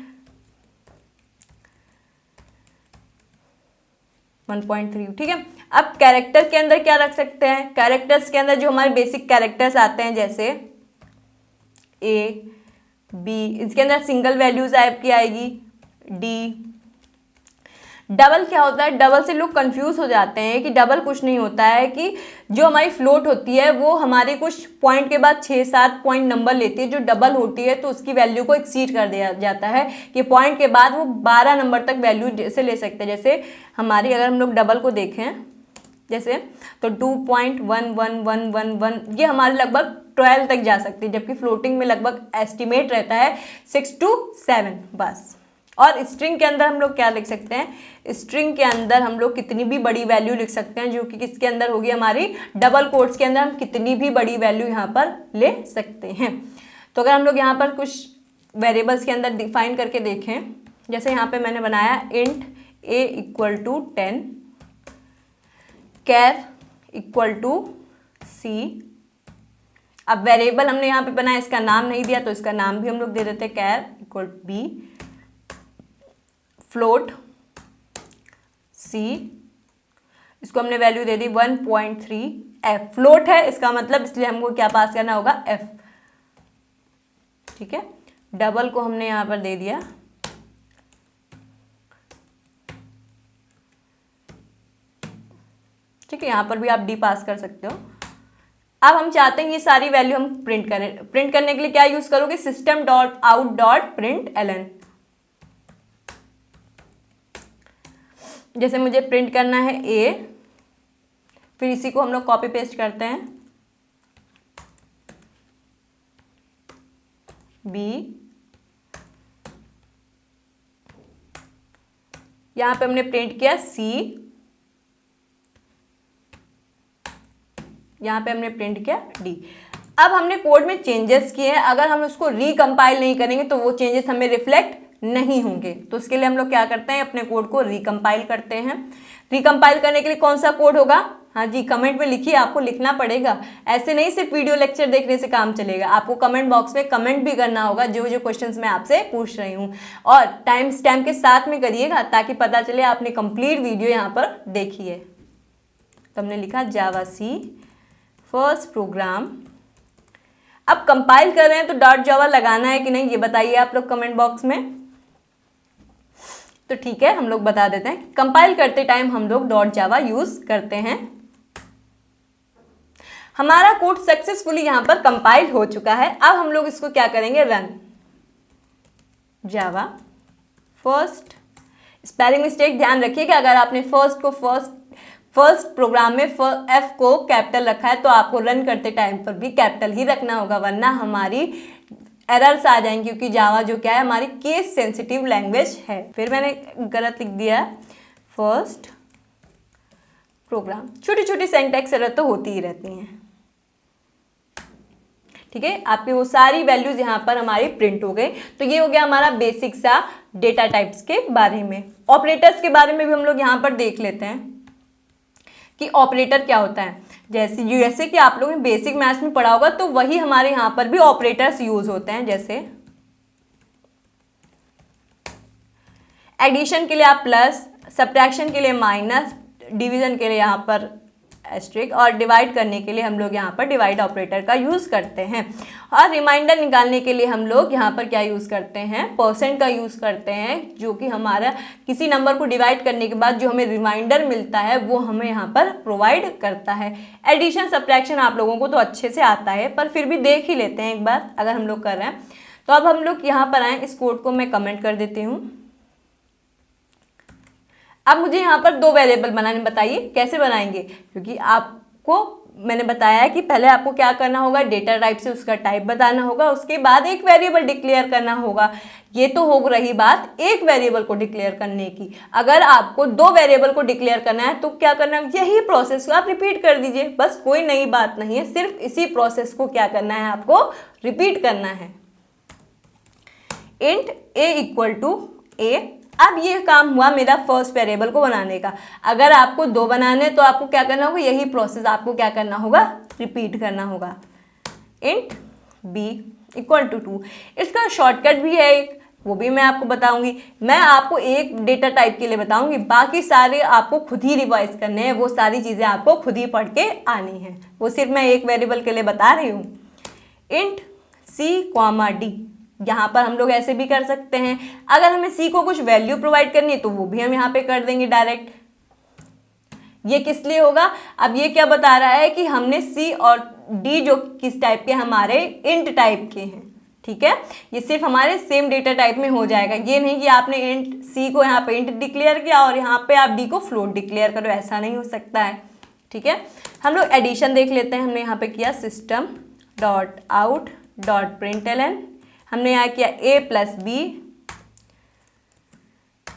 1.3, ठीक है। अब कैरेक्टर के अंदर क्या रख सकते हैं, कैरेक्टर्स के अंदर जो हमारे बेसिक कैरेक्टर्स आते हैं जैसे ए बी, इसके अंदर सिंगल वैल्यूज आपकी आएगी डी। डबल क्या होता है, डबल से लोग कंफ्यूज हो जाते हैं कि डबल कुछ नहीं होता है, कि जो हमारी फ्लोट होती है वो हमारे कुछ पॉइंट के बाद 6-7 पॉइंट नंबर लेती है, जो डबल होती है तो उसकी वैल्यू को एक्सीड कर दिया जाता है कि पॉइंट के बाद वो 12 नंबर तक वैल्यू जैसे ले सकते हैं। जैसे हमारी अगर हम लोग डबल को देखें जैसे तो 2.11111 ये हमारे लगभग 12 तक जा सकती है, जबकि फ्लोटिंग में लगभग एस्टिमेट रहता है 6 to 7 बस। और स्ट्रिंग के अंदर हम लोग क्या लिख सकते हैं, स्ट्रिंग के अंदर हम लोग कितनी भी बड़ी वैल्यू लिख सकते हैं, जो कि किसके अंदर होगी, हमारी डबल कोट्स के अंदर हम कितनी भी बड़ी वैल्यू यहाँ पर ले सकते हैं। तो अगर हम लोग यहाँ पर कुछ वेरिएबल्स के अंदर डिफाइन करके देखें, जैसे यहाँ पे मैंने बनाया int a equal to 10, char equal to C. अब वेरिएबल हमने यहाँ पे बनाया, इसका नाम नहीं दिया तो इसका नाम भी हम लोग दे देते हैं कैर इक्वल टू बी। फ्लोट सी, इसको हमने वैल्यू दे दी 1.3 एफ। फ्लोट है इसका मतलब, इसलिए हमको क्या पास करना होगा, एफ, ठीक है। डबल को हमने यहां पर दे दिया ठीक है, यहां पर भी आप डी पास कर सकते हो। अब हम चाहते हैं ये सारी वैल्यू हम प्रिंट करें। प्रिंट करने के लिए क्या यूज करोगे, system dot out dot print LN. जैसे मुझे प्रिंट करना है ए, फिर इसी को हम लोग कॉपी पेस्ट करते हैं बी, यहां पे हमने प्रिंट किया सी, यहां पे हमने प्रिंट किया डी। अब हमने कोड में चेंजेस किए हैं, अगर हम उसको रिकम्पाइल नहीं करेंगे तो वो चेंजेस हमें रिफ्लेक्ट नहीं होंगे। तो उसके लिए हम लोग क्या करते हैं, अपने कोड को रिकम्पाइल करते हैं। रिकम्पाइल करने के लिए कौन सा कोड होगा, हाँ जी कमेंट में लिखिए, आपको लिखना पड़ेगा। ऐसे नहीं सिर्फ वीडियो लेक्चर देखने से काम चलेगा, आपको कमेंट बॉक्स में कमेंट भी करना होगा जो जो क्वेश्चंस मैं आपसे पूछ रही हूँ, और टाइम स्टैम्प के साथ में करिएगा ताकि पता चले आपने कंप्लीट वीडियो यहाँ पर देखी है। तो हमने लिखा जावा सी फर्स्ट प्रोग्राम। अब कंपाइल कर रहे हैं तो डॉट जावा लगाना है कि नहीं ये बताइए आप लोग कमेंट बॉक्स में। तो ठीक है, हम लोग बता देते हैं, कंपाइल करते टाइम हम लोग डॉट जावा यूज करते हैं। हमारा कोड सक्सेसफुली यहां पर कंपाइल हो चुका है। अब हम लोग इसको क्या करेंगे, रन। जावा फर्स्ट, स्पेलिंग मिस्टेक ध्यान रखिएगा, अगर आपने फर्स्ट को फर्स्ट प्रोग्राम में एफ को कैपिटल रखा है तो आपको रन करते टाइम पर भी कैपिटल ही रखना होगा, वरना हमारी एरर्स आ जाएंगे, क्योंकि जावा जो क्या है हमारी केस सेंसिटिव लैंग्वेज है। फिर मैंने गलत लिख दिया फर्स्ट प्रोग्राम। छोटी छोटी सिंटैक्स एरर तो होती ही रहती हैं, ठीक है। आपकी वो सारी वैल्यूज यहाँ पर हमारी प्रिंट हो गई। तो ये हो गया हमारा बेसिक सा डेटा टाइप्स के बारे में। ऑपरेटर्स के बारे में भी हम लोग यहाँ पर देख लेते हैं कि ऑपरेटर क्या होता है। जैसे कि आप लोगों ने बेसिक मैथ्स में पढ़ा होगा तो वही हमारे यहाँ पर भी ऑपरेटर्स यूज होते हैं। जैसे एडिशन के लिए आप प्लस, सब्ट्रैक्शन के लिए माइनस, डिवीजन के लिए यहाँ पर एस्ट्रिक, और डिवाइड करने के लिए हम लोग यहाँ पर डिवाइड ऑपरेटर का यूज़ करते हैं। और रिमाइंडर निकालने के लिए हम लोग यहाँ पर क्या यूज़ करते हैं, परसेंट का यूज़ करते हैं, जो कि हमारा किसी नंबर को डिवाइड करने के बाद जो हमें रिमाइंडर मिलता है वो हमें यहाँ पर प्रोवाइड करता है। एडिशन सब्ट्रैक्शन आप लोगों को तो अच्छे से आता है, पर फिर भी देख ही लेते हैं एक बार अगर हम लोग कर रहे हैं। तो अब हम लोग यहाँ पर आए, इस कोड को मैं कमेंट कर देती हूँ। अब मुझे यहाँ पर दो वेरिएबल बनाने, बताइए कैसे बनाएंगे, क्योंकि आपको मैंने बताया है कि पहले आपको क्या करना होगा, डेटा टाइप से उसका टाइप बताना होगा, उसके बाद एक वेरिएबल डिक्लेयर करना होगा। ये तो हो रही बात एक वेरिएबल को डिक्लेयर करने की। अगर आपको दो वेरिएबल को डिक्लेयर करना है तो क्या करना है, यही प्रोसेस को आप रिपीट कर दीजिए, बस कोई नई बात नहीं है, सिर्फ इसी प्रोसेस को क्या करना है, आपको रिपीट करना है। Int a equal to a। अब ये काम हुआ मेरा फर्स्ट वेरिएबल को बनाने का। अगर आपको दो बनाने तो आपको क्या करना होगा, यही प्रोसेस आपको क्या करना होगा, रिपीट करना होगा। Int b equal to 2। इसका शॉर्टकट भी है एक, वो भी मैं आपको बताऊंगी। मैं आपको एक डेटा टाइप के लिए बताऊंगी, बाकी सारे आपको खुद ही रिवाइज करने हैं, वो सारी चीज़ें आपको खुद ही पढ़ के आनी है। वो सिर्फ मैं एक वेरिएबल के लिए बता रही हूँ। इंट सी कॉमा डी, यहाँ पर हम लोग ऐसे भी कर सकते हैं। अगर हमें सी को कुछ वैल्यू प्रोवाइड करनी है तो वो भी हम यहाँ पे कर देंगे डायरेक्ट। ये किस लिए होगा, अब ये क्या बता रहा है कि हमने सी और डी जो किस टाइप के, हमारे इंट टाइप के हैं, ठीक है। ये सिर्फ हमारे सेम डेटा टाइप में हो जाएगा, ये नहीं कि आपने इंट सी को यहाँ पे इंट डिक्लेयर किया और यहाँ पे आप डी को फ्लोट डिक्लेयर करो, ऐसा नहीं हो सकता है, ठीक है। हम लोग एडिशन देख लेते हैं। हमने यहाँ पे किया system dot out dot println, हमने यहाँ किया A plus B,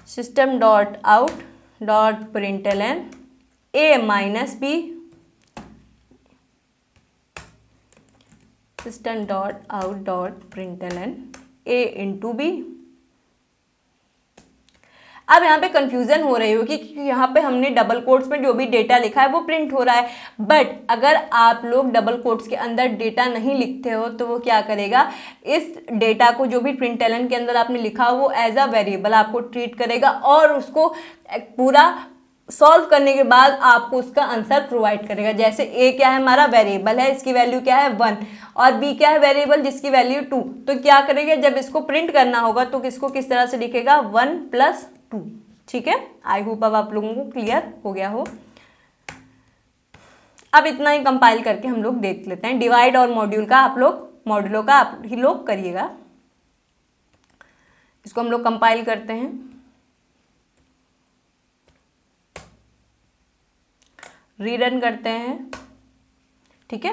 system dot out dot println A minus B, system dot out dot println A into B. अब यहाँ पे कंफ्यूजन हो रही होगी कि यहाँ पे हमने डबल कोट्स में जो भी डेटा लिखा है वो प्रिंट हो रहा है, बट अगर आप लोग डबल कोट्स के अंदर डेटा नहीं लिखते हो तो वो क्या करेगा, इस डेटा को जो भी प्रिंटलन के अंदर आपने लिखा हो वो एज अ वेरिएबल आपको ट्रीट करेगा और उसको पूरा सॉल्व करने के बाद आपको उसका आंसर प्रोवाइड करेगा। जैसे ए क्या है, हमारा वेरिएबल है, इसकी वैल्यू क्या है 1, और बी क्या है, वेरिएबल जिसकी वैल्यू 2। तो क्या करेगा, जब इसको प्रिंट करना होगा तो किसको किस तरह से लिखेगा, 1 + 2, ठीक है। आई होप अब आप लोगों को क्लियर हो गया हो। अब इतना ही कंपाइल करके हम लोग देख लेते हैं। डिवाइड और मॉड्यूल का आप लोग, मॉड्यूलों का आप ही लोग करिएगा। इसको हम लोग कंपाइल करते हैं, रीरन करते हैं, ठीक है।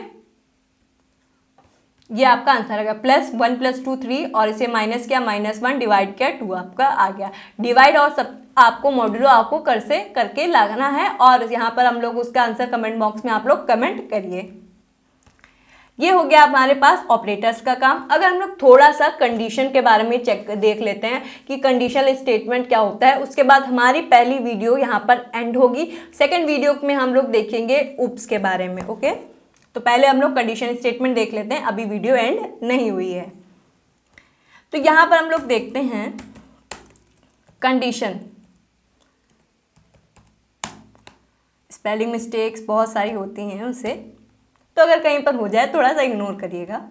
ये आपका आंसर आ गया, +1 + 2 3, और इसे माइनस किया, -1 डिवाइड किया 2 आपका आ गया। डिवाइड और सब आपको मॉड्यूलो आपको करके लगाना है, और यहाँ पर हम लोग उसका आंसर कमेंट बॉक्स में आप लोग कमेंट करिए। ये हो गया हमारे पास ऑपरेटर्स का काम। अगर हम लोग थोड़ा सा कंडीशन के बारे में देख लेते हैं कि कंडीशनल स्टेटमेंट क्या होता है, उसके बाद हमारी पहली वीडियो यहाँ पर एंड होगी। सेकंड वीडियो में हम लोग देखेंगे उप्स के बारे में, ओके। तो पहले हम लोग कंडीशन स्टेटमेंट देख लेते हैं, अभी वीडियो एंड नहीं हुई है। तो यहाँ पर हम लोग देखते हैं कंडीशन, स्पेलिंग मिस्टेक्स बहुत सारी होती हैं उससे, तो अगर कहीं पर हो जाए थोड़ा सा इग्नोर करिएगा।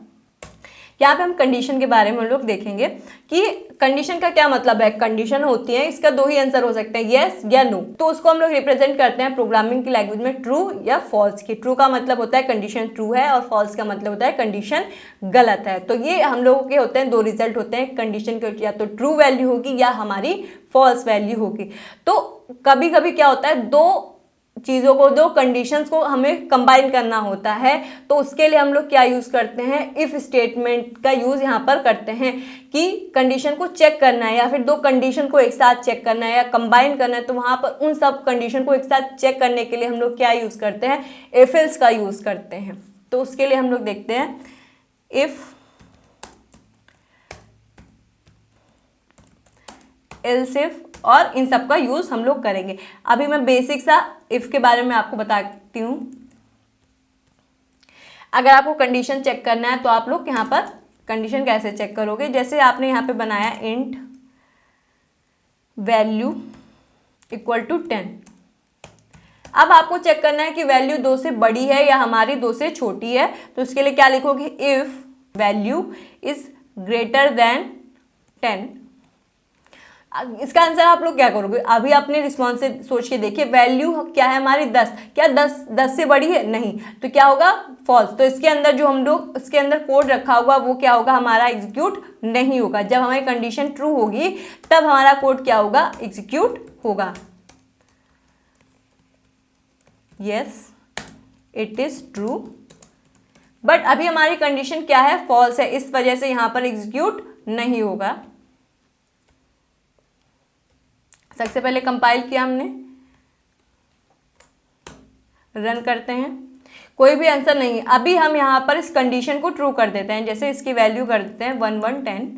यहाँ पे हम कंडीशन के बारे में हम लोग देखेंगे कि कंडीशन का क्या मतलब है। कंडीशन होती है, इसका 2 ही आंसर हो सकते हैं, येस या नो। तो उसको हम लोग रिप्रेजेंट करते हैं प्रोग्रामिंग की लैंग्वेज में ट्रू या फॉल्स की। ट्रू का मतलब होता है कंडीशन ट्रू है, और फॉल्स का मतलब होता है कंडीशन गलत है। तो ये हम लोगों के होते हैं 2 रिजल्ट होते हैं कंडीशन के, या तो ट्रू वैल्यू होगी या हमारी फॉल्स वैल्यू होगी। तो कभी कभी क्या होता है, 2 चीज़ों को, 2 कंडीशंस को हमें कंबाइन करना होता है, तो उसके लिए हम लोग क्या यूज़ करते हैं, इफ़ स्टेटमेंट का यूज़ यहाँ पर करते हैं कि कंडीशन को चेक करना है या फिर 2 कंडीशन को एक साथ चेक करना है या कंबाइन करना है। तो वहाँ पर उन सब कंडीशन को एक साथ चेक करने के लिए हम लोग क्या यूज़ करते हैं, इफ एल्स का यूज़ करते हैं। तो उसके लिए हम लोग देखते हैं इफ एल्स इफ, और इन सब का यूज़ हम लोग करेंगे। अभी मैं बेसिक सा इफ़ के बारे में आपको बताती हूँ। अगर आपको कंडीशन चेक करना है तो आप लोग यहाँ पर कंडीशन कैसे चेक करोगे, जैसे आपने यहाँ पे बनाया इंट वैल्यू = 10। अब आपको चेक करना है कि वैल्यू 2 से बड़ी है या हमारी 2 से छोटी है। तो उसके लिए क्या लिखोगे, if value is greater than 10। इसका आंसर आप लोग क्या करोगे, अभी अपने रिस्पॉन्स से सोच के देखिए। वैल्यू क्या है हमारी 10, क्या 10 से बड़ी है, नहीं, तो क्या होगा, फॉल्स। तो इसके अंदर जो हम लोग इसके अंदर कोड रखा होगा वो क्या होगा, हमारा एग्जीक्यूट नहीं होगा। जब हमारी कंडीशन ट्रू होगी तब हमारा कोड क्या होगा, एग्जीक्यूट होगा। Yes it is true, but अभी हमारी कंडीशन क्या है, फॉल्स है, इस वजह से यहां पर एग्जीक्यूट नहीं होगा। सबसे पहले कंपाइल किया हमने, रन करते हैं, कोई भी आंसर नहीं है। अभी हम यहाँ पर इस कंडीशन को ट्रू कर देते हैं, जैसे इसकी वैल्यू कर देते हैं 1 1 10।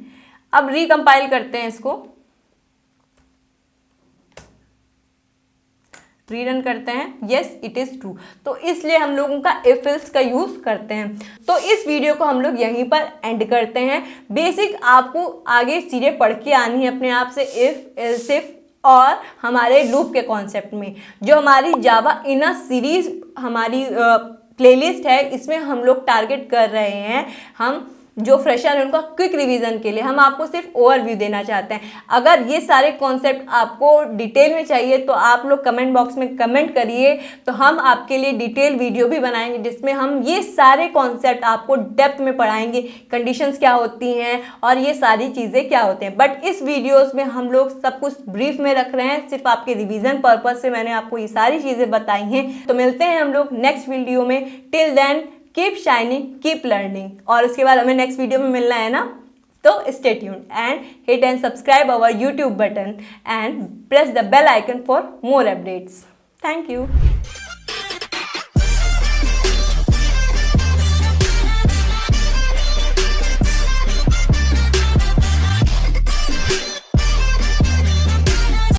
अब रिकंपाइल करते हैं इसको, रीरन करते हैं, यस इट इज़ ट्रू। तो इसलिए हम लोगों का इफ एल्स का यूज़ करते हैं। तो इस वीडियो को हम लोग यहीं पर एंड करते हैं। बेसिक आपको आगे चीज़ें पढ़ के आनी है अपने आप से, इफ एल्स इफ और हमारे लूप के कॉन्सेप्ट में। जो हमारी जावा इनर सीरीज हमारी प्लेलिस्ट है, इसमें हम लोग टारगेट कर रहे हैं, हम जो फ्रेशर है उनका क्विक रिवीजन के लिए हम आपको सिर्फ ओवरव्यू देना चाहते हैं। अगर ये सारे कॉन्सेप्ट आपको डिटेल में चाहिए तो आप लोग कमेंट बॉक्स में कमेंट करिए, तो हम आपके लिए डिटेल वीडियो भी बनाएंगे जिसमें हम ये सारे कॉन्सेप्ट आपको डेप्थ में पढ़ाएंगे, कंडीशंस क्या होती हैं और ये सारी चीज़ें क्या होते हैं। बट इस वीडियोज़ में हम लोग सब कुछ ब्रीफ में रख रहे हैं, सिर्फ आपके रिविजन पर्पज़ से मैंने आपको ये सारी चीज़ें बताई हैं। तो मिलते हैं हम लोग नेक्स्ट वीडियो में। Till then keep shining, keep learning. और उसके बाद हमें नेक्स्ट वीडियो में मिलना है ना, तो stay tuned and hit and subscribe our YouTube button and press the bell icon for more updates. Thank you.